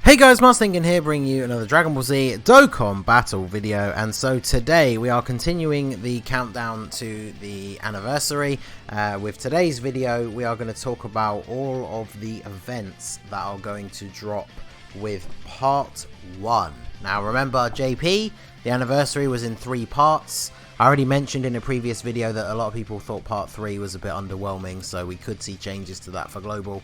Hey guys, Mars Thinking here, bringing you another Dragon Ball Z Dokkan battle video, and so today we are continuing the countdown to the anniversary. With today's video, we are going to talk about all of the events that are going to drop with Part 1. Now remember, JP, the anniversary was in 3 parts. I already mentioned in a previous video that a lot of people thought Part 3 was a bit underwhelming, so we could see changes to that for Global.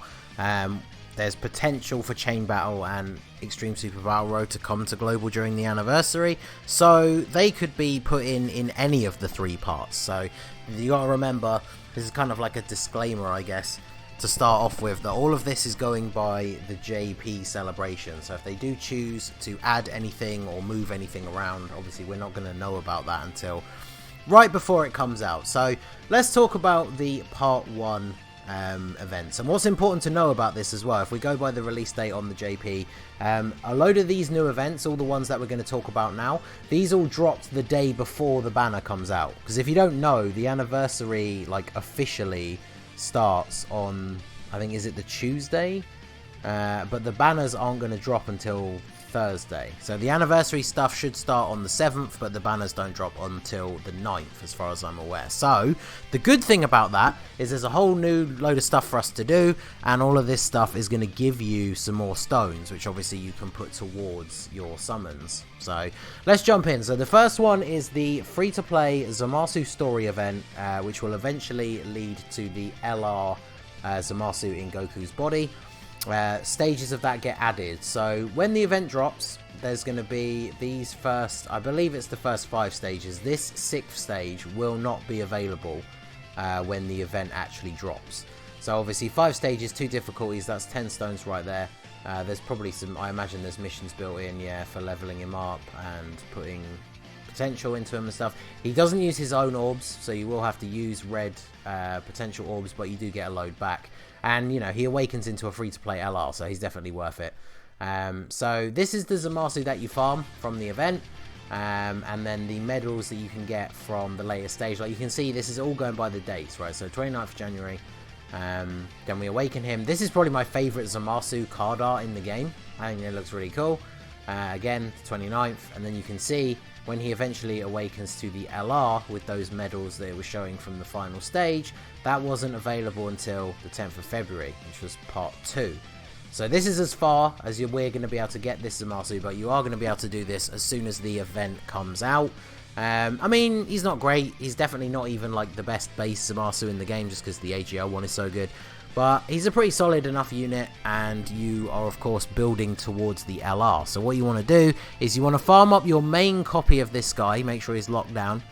There's potential for Chain Battle and Extreme Super Battle Road to come to Global during the anniversary, so they could be put in any of the 3 parts. So you gotta remember, this is kind of like a disclaimer, I guess, to start off with, that all of this is going by the JP celebration. So if they do choose to add anything or move anything around, obviously we're not going to know about that until right before it comes out. So let's talk about the Part 1 events, and what's important to know about this as well. If we go by the release date on the JP, a load of these new events, all the ones that we're going to talk about now, these all dropped the day before the banner comes out, because if you don't know, the anniversary like officially starts on, I think, is it the Tuesday, but the banners aren't going to drop until Thursday. So the anniversary stuff should start on the 7th, but the banners don't drop until the 9th as far as I'm aware. So the good thing about that is there's a whole new load of stuff for us to do, and all of this stuff is going to give you some more stones, which obviously you can put towards your summons. So let's jump in. So the first one is the free-to-play Zamasu story event, which will eventually lead to the LR Zamasu in Goku's body. Stages of that get added. So when the event drops, there's going to be these first, I believe it's the first 5 stages. This 6th stage will not be available when the event actually drops. So obviously 5 stages, 2 difficulties, that's 10 stones right there. There's probably some, I imagine there's missions built in, yeah, for leveling him up and putting potential into him and stuff. He doesn't use his own orbs, so you will have to use red potential orbs, but you do get a load back. And, you know, he awakens into a free-to-play LR, so he's definitely worth it. So this is the Zamasu that you farm from the event. And then the medals that you can get from the later stage. Like you can see, this is all going by the dates, right? So 29th of January, then we awaken him. This is probably my favourite Zamasu card art in the game. I think it looks really cool. Again, 29th, and then you can see when he eventually awakens to the LR with those medals that it was showing from the final stage, that wasn't available until the 10th of February, which was Part 2. So this is as far as we're going to be able to get this Zamasu, but you are going to be able to do this as soon as the event comes out. I mean, he's not great. He's definitely not even like the best base Zamasu in the game, just because the AGL one is so good. But he's a pretty solid enough unit, and you are of course building towards the LR. So what you want to do is you want to farm up your main copy of this guy, make sure he's locked down,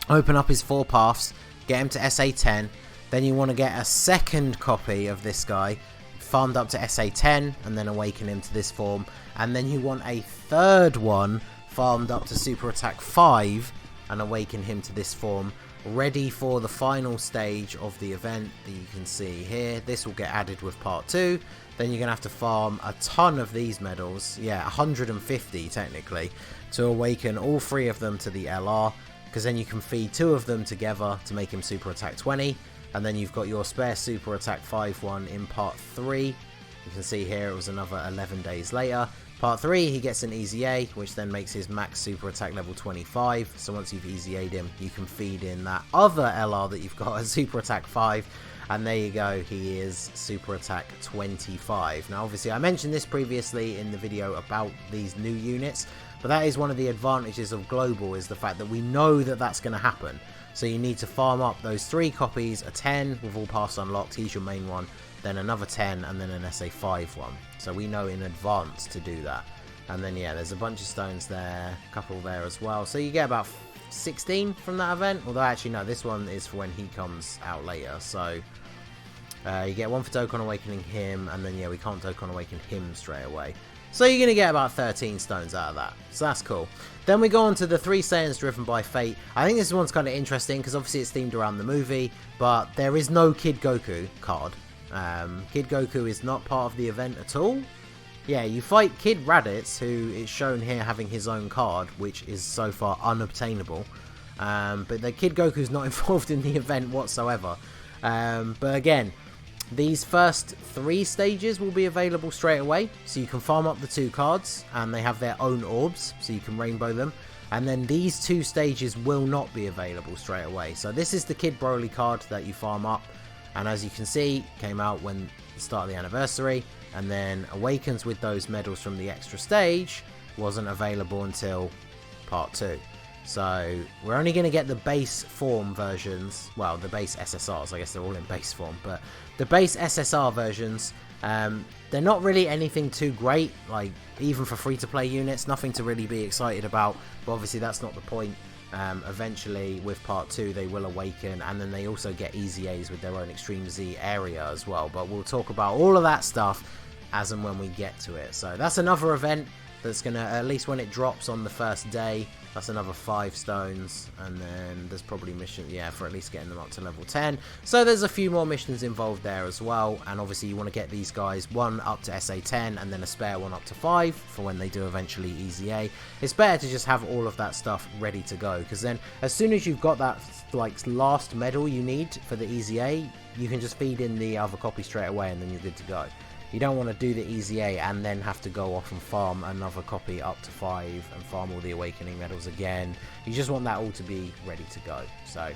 open up his 4 paths, get him to SA10, then you want to get a second copy of this guy, farmed up to SA10, and then awaken him to this form, and then you want a third one farmed up to Super Attack 5 and awaken him to this form, ready for the final stage of the event that you can see here. This will get added with Part 2. Then you're going to have to farm a ton of these medals, yeah, 150 technically, to awaken all 3 of them to the LR, because then you can feed 2 of them together to make him Super Attack 20, and then you've got your spare Super Attack 5 one in Part 3. You can see here it was another 11 days later. Part 3, he gets an Easy A, which then makes his max Super Attack level 25. So once you've Easy A'd him, you can feed in that other LR that you've got as Super Attack 5. And there you go, he is Super Attack 25. Now obviously I mentioned this previously in the video about these new units, but that is one of the advantages of Global, is the fact that we know that that's going to happen. So you need to farm up those 3 copies, a 10 with all paths unlocked, he's your main one, then another 10, and then an SA5 one. So we know in advance to do that. And then yeah, there's a bunch of stones there, a couple there as well. So you get about 16 from that event. Although actually no, this one is for when he comes out later. So you get 1 for Dokkan awakening him, and then yeah, we can't Dokkan awaken him straight away. So you're going to get about 13 stones out of that. So that's cool. Then we go on to the 3 Saiyans driven by fate. I think this one's kind of interesting because obviously it's themed around the movie, but there is no Kid Goku card. Kid Goku is not part of the event at all. Yeah, you fight Kid Raditz, who is shown here having his own card, which is so far unobtainable. But the Kid Goku's not involved in the event whatsoever. But again, These first 3 stages will be available straight away, so you can farm up the 2 cards, and they have their own orbs, so you can rainbow them. And then these 2 stages will not be available straight away. So this is the Kid Broly card that you farm up, and as you can see, came out when the start of the anniversary, and then Awakens with those medals from the extra stage wasn't available until part 2. So we're only going to get the base form versions, well, the base SSRs, I guess they're all in base form, but the base SSR versions, they're not really anything too great, like even for free-to-play units, nothing to really be excited about, but obviously that's not the point. Eventually with part 2 they will awaken, and then they also get Easy A's with their own Extreme Z area as well, but we'll talk about all of that stuff as and when we get to it. So that's another event that's gonna, at least when it drops on the first day, that's another 5 stones, and then there's probably missions, yeah, for at least getting them up to level 10. So there's a few more missions involved there as well, and obviously you want to get these guys, one up to SA 10 and then a spare one up to 5 for when they do eventually Easy A. It's better to just have all of that stuff ready to go, because then as soon as you've got that like last medal you need for the Easy A, you can just feed in the other copy straight away and then you're good to go. You don't want to do the Easy A and then have to go off and farm another copy up to 5 and farm all the Awakening medals again. You just want that all to be ready to go. So,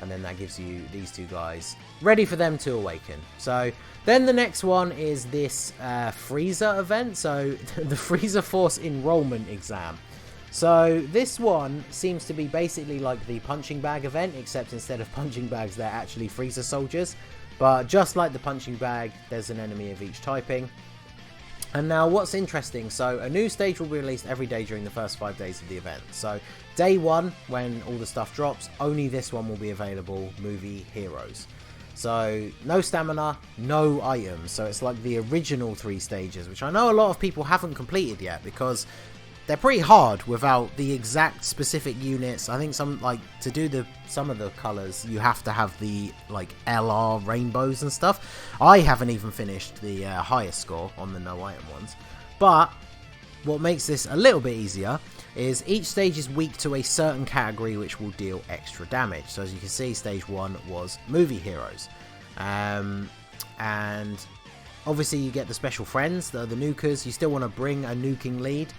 and then that gives you these 2 guys ready for them to awaken. So then the next one is this Frieza event. So the Frieza Force Enrollment Exam. So this one seems to be basically like the punching bag event, except instead of punching bags they're actually Frieza soldiers. But just like the punching bag, there's an enemy of each typing. And now what's interesting, so a new stage will be released every day during the first 5 days of the event. So day 1, when all the stuff drops, only this one will be available, Movie Heroes. So no stamina, no items. So it's like the original 3 stages, which I know a lot of people haven't completed yet because they're pretty hard without the exact specific units. I think some, like, to do some of the colours, you have to have the, like, LR rainbows and stuff. I haven't even finished the highest score on the no item ones. But what makes this a little bit easier is each stage is weak to a certain category which will deal extra damage. So as you can see, stage 1 was Movie Heroes. And obviously you get the special friends, the nukers. You still want to bring a nuking lead.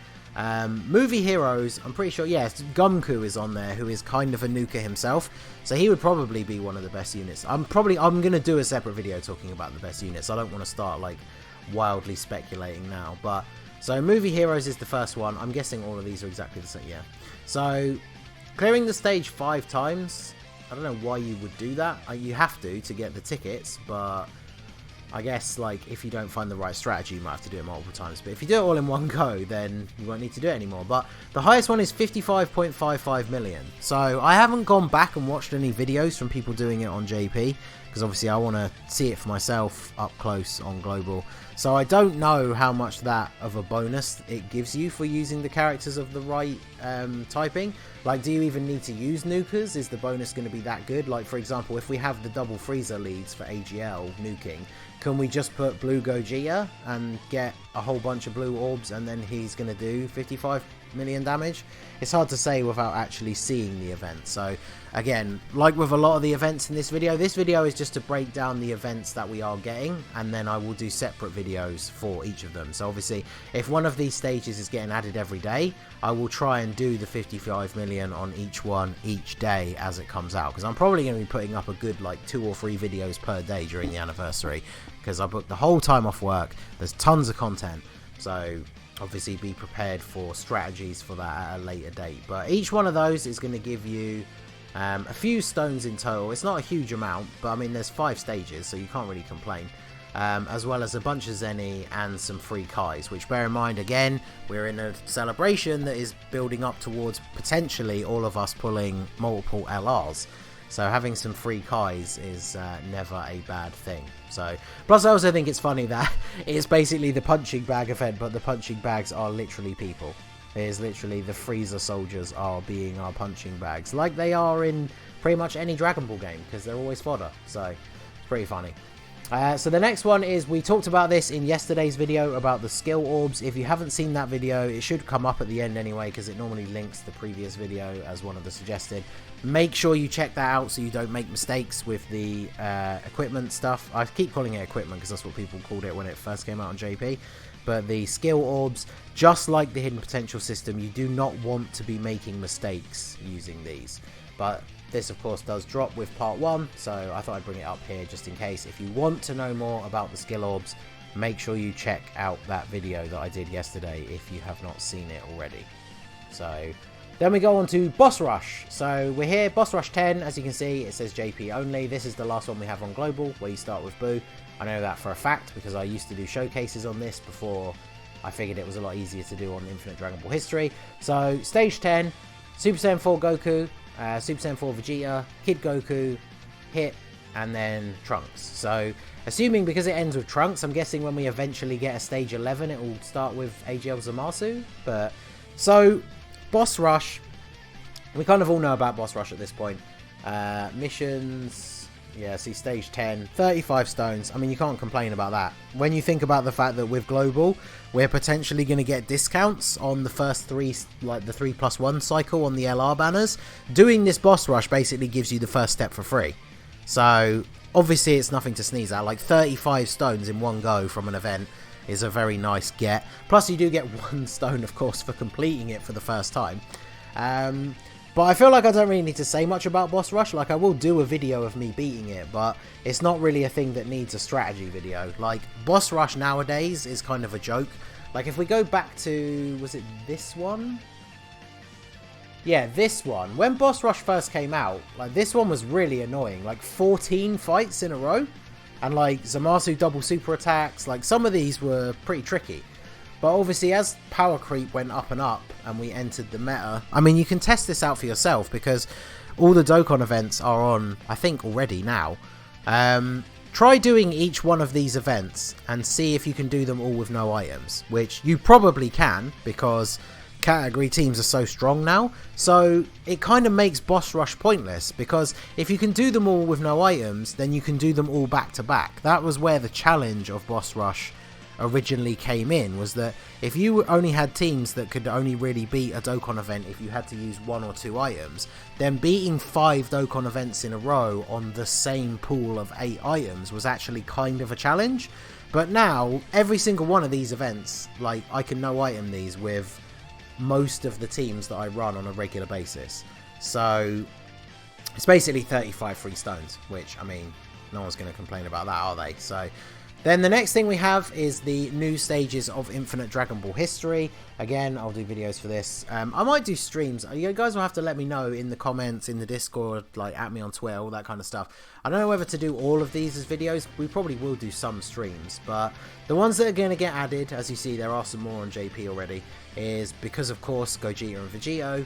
Movie Heroes, I'm pretty sure, yes, Gumku is on there, who is kind of a nuker himself, so he would probably be one of the best units. I'm going to do a separate video talking about the best units. I don't want to start, like, wildly speculating now, but, so Movie Heroes is the first one. I'm guessing all of these are exactly the same, yeah. So, clearing the stage 5 times, I don't know why you would do that. You have to get the tickets, but I guess, like, if you don't find the right strategy, you might have to do it multiple times. But if you do it all in one go, then you won't need to do it anymore. But the highest one is 55.55 million. So I haven't gone back and watched any videos from people doing it on JP, because obviously I want to see it for myself up close on global. So I don't know how much that of a bonus it gives you for using the characters of the right typing. Like, do you even need to use nukers? Is the bonus going to be that good? Like, for example, if we have the double Frieza leads for AGL nuking, can we just put blue Gogeta and get a whole bunch of blue orbs and then he's going to do 55 million damage? It's hard to say without actually seeing the event. So again, like with a lot of the events in this video is just to break down the events that we are getting, and then I will do separate videos for each of them. So obviously if one of these stages is getting added every day, I will try and do the 55 million on each one each day as it comes out, because I'm probably going to be putting up a good like 2 or 3 videos per day during the anniversary, because I booked the whole time off work. There's tons of content, so obviously be prepared for strategies for that at a later date. But each one of those is going to give you a few stones in total. It's not a huge amount, but I mean there's 5 stages, so you can't really complain. As well as a bunch of Zenny and some free Kais, which, bear in mind, again, we're in a celebration that is building up towards potentially all of us pulling multiple LRs. So having some free Kais is never a bad thing. So, plus I also think it's funny that it's basically the punching bag event, but the punching bags are literally people. It is literally the Frieza soldiers are being our punching bags, like they are in pretty much any Dragon Ball game, because they're always fodder. So, it's pretty funny. So the next one is, we talked about this in yesterday's video about the skill orbs. If you haven't seen that video, it should come up at the end anyway, because it normally links the previous video as one of the suggested. Make sure you check that out so you don't make mistakes with the equipment stuff. I keep calling it equipment because that's what people called it when it first came out on JP. But the skill orbs, just like the hidden potential system, you do not want to be making mistakes using these. But this, of course, does drop with part 1, so I thought I'd bring it up here just in case. If you want to know more about the skill orbs, make sure you check out that video that I did yesterday if you have not seen it already. So then we go on to Boss Rush. So we're here, Boss Rush 10. As you can see, it says JP only. This is the last one we have on Global, where you start with Boo. I know that for a fact because I used to do showcases on this before I figured it was a lot easier to do on Infinite Dragon Ball History. So stage 10, Super Saiyan 4 Goku, Super Saiyan 4 Vegeta, Kid Goku, Hit, and then Trunks. So assuming because it ends with Trunks, I'm guessing when we eventually get a stage 11 it will start with AGL Zamasu. But so Boss Rush, we kind of all know about Boss Rush at this point. Missions, yeah, see, stage 10, 35 stones. I mean, you can't complain about that. When you think about the fact that with Global, we're potentially going to get discounts on the first 3, like the 3+1 cycle on the LR banners, doing this Boss Rush basically gives you the first step for free. So obviously it's nothing to sneeze at. Like 35 stones in one go from an event is a very nice get. Plus you do get 1 stone, of course, for completing it for the first time. But I feel like I don't really need to say much about Boss Rush. Like, I will do a video of me beating it, but it's not really a thing that needs a strategy video. Like, Boss Rush nowadays is kind of a joke. Like, if we go back to, was it this one? Yeah, this one. When Boss Rush first came out, like, this one was really annoying. Like, 14 fights in a row. And, like, Zamasu double super attacks. Like, some of these were pretty tricky. But obviously, as power creep went up and up and we entered the meta, I mean, you can test this out for yourself because all the Dokkan events are on, I think, already now. Try doing each one of these events and see if you can do them all with no items, which you probably can because category teams are so strong now. So it kind of makes Boss Rush pointless because if you can do them all with no items, then you can do them all back to back. That was where the challenge of Boss Rush originally came in, was that if you only had teams that could only really beat a Dokkan event if you had to use 1 or 2 items, then beating 5 Dokkan events in a row on the same pool of 8 items was actually kind of a challenge. But now every single one of these events, like, I can no item these with most of the teams that I run on a regular basis. So it's basically 35 free stones, which, I mean, no one's going to complain about that, are they? So then the next thing we have is the new stages of Infinite Dragon Ball History. Again, I'll do videos for this. I might do streams. You guys will have to let me know in the comments, in the Discord, like at me on Twitter, all that kind of stuff. I don't know whether to do all of these as videos. We probably will do some streams, but the ones that are going to get added, as you see, there are some more on JP already, is because, of course, Gogeta and Vegito,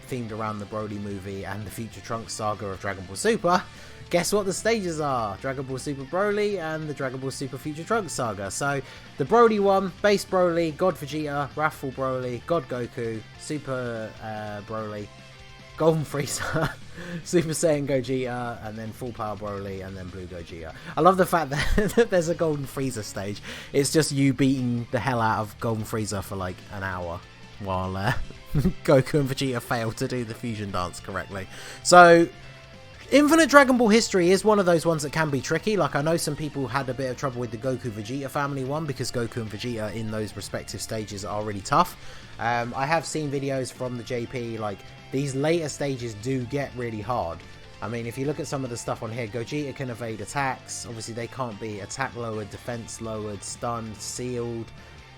themed around the Broly movie and the future Trunks saga of Dragon Ball Super. Guess what the stages are? Dragon Ball Super Broly and the Dragon Ball Super Future Trunks saga. So the Broly one, Base Broly, God Vegeta, Wrathful Broly, God Goku, Super Broly, Golden Frieza, Super Saiyan Gogeta, and then Full Power Broly, and then Blue Gogeta. I love the fact that there's a Golden Frieza stage. It's just you beating the hell out of Golden Frieza for like an hour while Goku and Vegeta fail to do the fusion dance correctly. So Infinite Dragon Ball History is one of those ones that can be tricky. Like, I know some people had a bit of trouble with the Goku Vegeta family one because Goku and Vegeta in those respective stages are really tough. I have seen videos from the JP, like, these later stages do get really hard. I mean, if you look at some of the stuff on here, Gogeta can evade attacks. Obviously, they can't be attack lowered, defense lowered, stunned, sealed.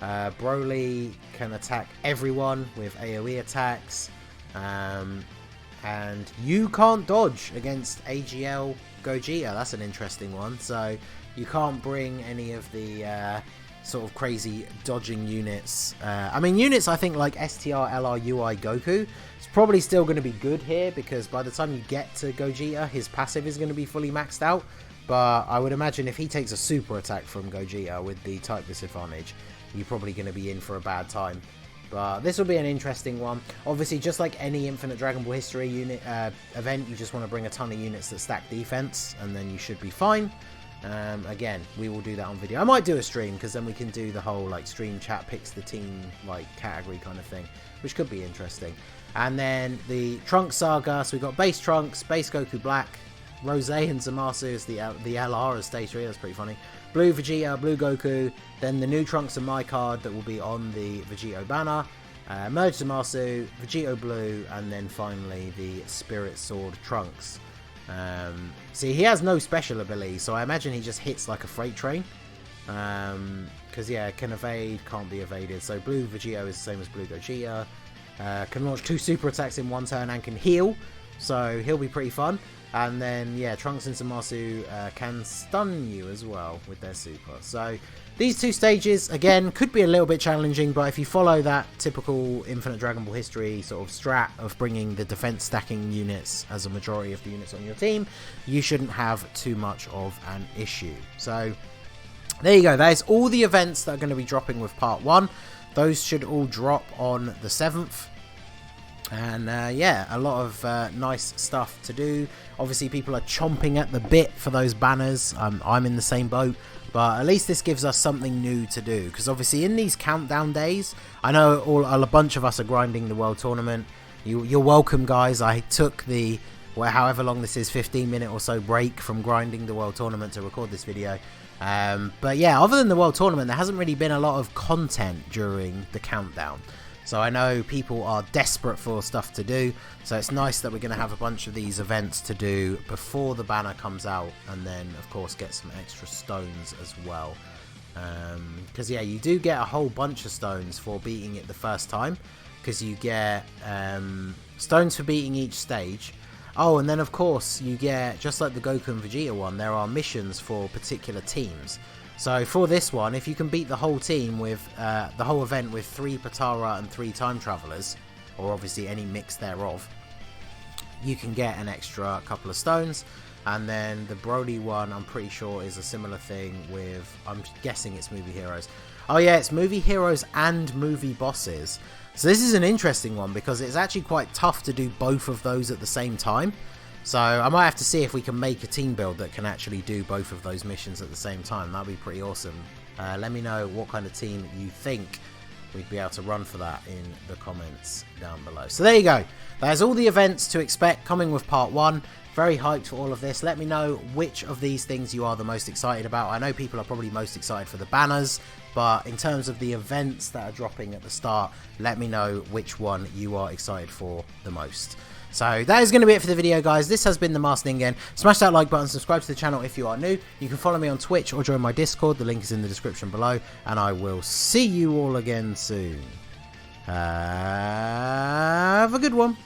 Broly can attack everyone with AoE attacks. And you can't dodge against AGL Gogeta. That's an interesting one. So you can't bring any of the sort of crazy dodging units. I mean, units I think like STR, LR, UI, Goku, it's probably still going to be good here because by the time you get to Gogeta, his passive is going to be fully maxed out. But I would imagine if he takes a super attack from Gogeta with the type disadvantage, you're probably going to be in for a bad time. But this will be an interesting one. Obviously, just like any Infinite Dragon Ball History unit event, you just want to bring a ton of units that stack defense, and then you should be fine. Again, we will do that on video. I might do a stream, because then we can do the whole like stream chat picks the team like category kind of thing, which could be interesting. And then the Trunks saga, so we've got base Trunks, base Goku Black, Rose and Zamasu is the LR as stage 3, that's pretty funny. Blue Vegeta, Blue Goku, then the new Trunks and my card that will be on the Vegito banner, Merge Zamasu, Vegito Blue, and then finally the Spirit Sword Trunks. See, he has no special ability, so I imagine he just hits like a freight train. Because yeah, can evade, can't be evaded. So Blue Vegito is the same as Blue Gogeta. Can launch 2 super attacks in one turn and can heal, so he'll be pretty fun. And then yeah, Trunks and Zamasu can stun you as well with their super. So these 2 stages again could be a little bit challenging, but if you follow that typical Infinite Dragon Ball history sort of strat of bringing the defense stacking units as a majority of the units on your team, you shouldn't have too much of an issue. So there you go, that is all the events that are going to be dropping with part 1. Those should all drop on the 7th. And yeah, a lot of nice stuff to do. Obviously people are chomping at the bit for those banners. I'm in the same boat, but at least this gives us something new to do, because obviously in these countdown days, I know a bunch of us are grinding the world tournament. You're welcome, guys. I took the however long this is, 15-minute or so break from grinding the world tournament to record this video. But yeah, other than the world tournament, there hasn't really been a lot of content during the countdown. So I know people are desperate for stuff to do, so it's nice that we're going to have a bunch of these events to do before the banner comes out, and then of course get some extra stones as well. Because yeah, you do get a whole bunch of stones for beating it the first time, because you get stones for beating each stage. Oh, and then of course you get, just like the Goku and Vegeta one, there are missions for particular teams. So for this one, if you can beat the whole team with the whole event with 3 Patara and 3 Time Travelers, or obviously any mix thereof, you can get an extra couple of stones. And then the Broly one, I'm pretty sure, is a similar thing with, I'm guessing it's movie heroes. Oh yeah, it's movie heroes and movie bosses. So this is an interesting one, because it's actually quite tough to do both of those at the same time. So I might have to see if we can make a team build that can actually do both of those missions at the same time. That'd be pretty awesome. Let me know what kind of team you think we'd be able to run for that in the comments down below. So there you go. There's all the events to expect coming with part 1. Very hyped for all of this. Let me know which of these things you are the most excited about. I know people are probably most excited for the banners, but in terms of the events that are dropping at the start, let me know which one you are excited for the most. So that is going to be it for the video, guys. This has been the Masked Ningen. Smash that like button, subscribe to the channel if you are new. You can follow me on Twitch or join my Discord. The link is in the description below. And I will see you all again soon. Have a good one.